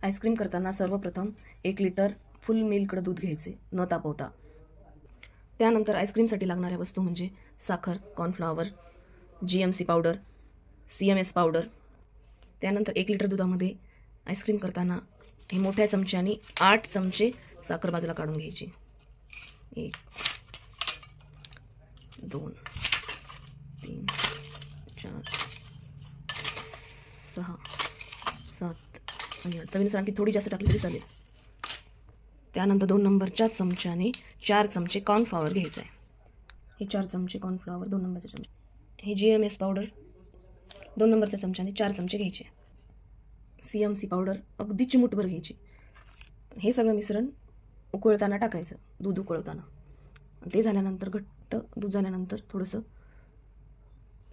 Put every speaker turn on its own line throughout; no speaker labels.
Ice cream करताना सर्वप्रथम 1 litre फुल milk दूध घ्यायचे न तापवता। त्यानंतर आईस्क्रीमसाठी लागणाऱ्या वस्तू म्हणजे साखर, cornflour, GMC powder, CMS powder. त्यानंतर 1 लिटर दुधामध्ये आईस्क्रीम करताना हे मोठ्या चमच्याने 8 चमचे साखर बाजूला काढून घ्यायची। 1 2 3 4 6 7 आणि 8 चवीनुसार आणखी थोडी जास्त टाकली तरी चालेल। त्यानंतर 2 नंबरच्या चमच्याने 4 चमचे कॉर्नफ्लॉवर घ्यायचं आहे। हे 4 चमचे कॉर्नफ्लॉवर 2 नंबरच्या चमचे। हे GMS पावडर 2 नंबरच्या चमच्याने 4 चमचे घ्यायचे। CMC पावडर अगदी चिमूटभर घ्यायची। हे सगळं मिश्रण उकळताना टाकायचं, दूध उकळताना। ते झाल्यानंतर घट्ट दूध झाल्यानंतर थोडंसं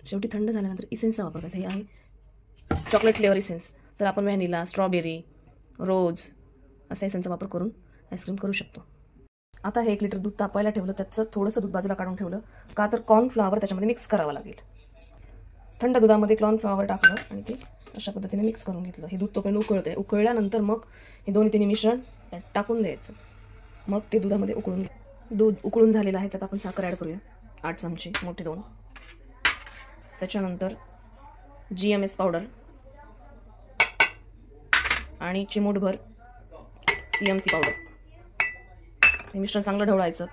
शेवटी थंड झाल्यानंतर इसेन्सचा वापर करायचा। हे आहे चॉकलेट फ्लेवर इसेन्स, तर आपण व्हॅनिला, स्ट्रॉबेरी, रोज असा इसेन्सचा वापर करून आईस्क्रीम करू शकतो। आता हे 1 लिटर दूध तापायला ठेवलं, त्याचं थोडंसं दूध बाजूला काढून ठेवलं का तर कॉर्नफ्लॉवर त्याच्यामध्ये मिक्स करावं लागेल। थंड दुधामध्ये कॉर्नफ्लॉवर टाकलं आणि ते अशा पद्धतीने मिक्स करून घेतलं। हे दूध तोपर्यंत उकळतंय, उकळल्यानंतर मग हे दोन्ही तिन्ही मिश्रण त्यात टाकून द्यायचं। मग ते दुधामध्ये उकळून दूध उकळून झालेलं आहे, त्यात आपण साखर ॲड करूया 8 चमचे मोठे 2। त्याच्यानंतर GMS पावडर आणि चिमूटभर CMC पावडर। हे मिश्रण चांगलं ढवळायचं।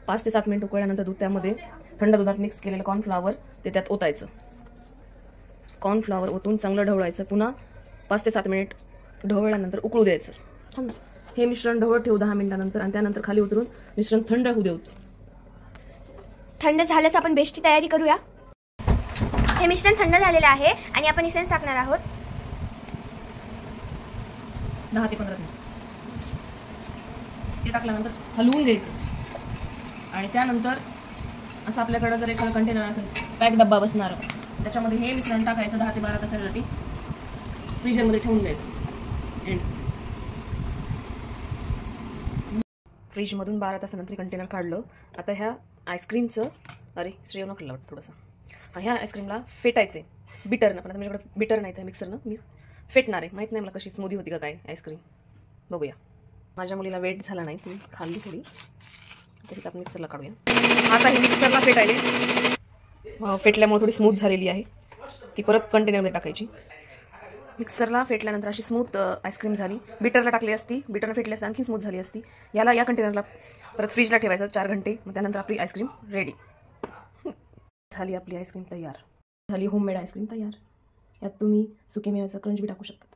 5 ते 7 मिनिट उकळल्यानंतर दूध त्यामध्ये थंड दुधात मिक्स केलेलं कॉर्नफ्लॉवर ते त्यात ओतायचं। कॉर्नफ्लॉवर ओतून चांगलं ढवळायचं। पुन्हा 5 ते 7 मिनिट ढवळल्यानंतर उकळू द्यायचं। हे मिश्रण ढवळ ठेवू 10 मिनिटानंतर आणि त्यानंतर खाली उतरून मिश्रण थंड होऊ देऊ।
थंड झाल्यास आपण बेस्टची तयारी करूया। हे मिश्रण थंड झालेलं आहे आणि आपण इसेन्स टाकणार आहोत
10 ते 15 मिनिट। ते टाकल्यानंतर हलवून घ्यायचं आणि त्यानंतर असं आपल्याकडे जर एखादा कंटेनर असेल, पॅक डब्बा बसणार, त्याच्यामध्ये हे मिश्रण टाकायचं 10 ते 12 तासासाठी फ्रीजरमध्ये ठेवून द्यायचं। फ्रीजमधून 12 तासानंतर कंटेनर काढलं। आता ह्या आईस्क्रीमचं श्रेय न खाल्लं वाटतं थोडंसं। ह्या आईस्क्रीमला फेटायचे बिटरनं, पण आता माझ्याकडे बिटर नाही तर मिक्सरनं मी फेटणार आहे। माहीत नाही मला कशी स्मूदी होती का काय आईस्क्रीम, बघूया। माझ्या मुलीला वेट झाला नाही, ती खाल्ली थोडी, तरी आपण मिक्सरला काढूया। आता ही मिक्सरला फेटायले, फेटल्यामुळे थोडी स्मूथ झालेली आहे, ती परत कंटेनरमध्ये टाकायची। मिक्सरला फेटल्यानंतर अशी स्मूथ आईस्क्रीम झाली। बिटरला टाकली असती, बिटरला फेटली असती आणखी स्मूथ झाली असती। या कंटेनरला परत फ्रीजला ठेवायचं 4 घंटे, मग त्यानंतर आपली आईस्क्रीम रेडी झाली। आपली आईस्क्रीम तयार झाली, होममेड आईस्क्रीम तयार। यात तुम्ही सुके मेव्याचा क्रंच बी टाकू शकता।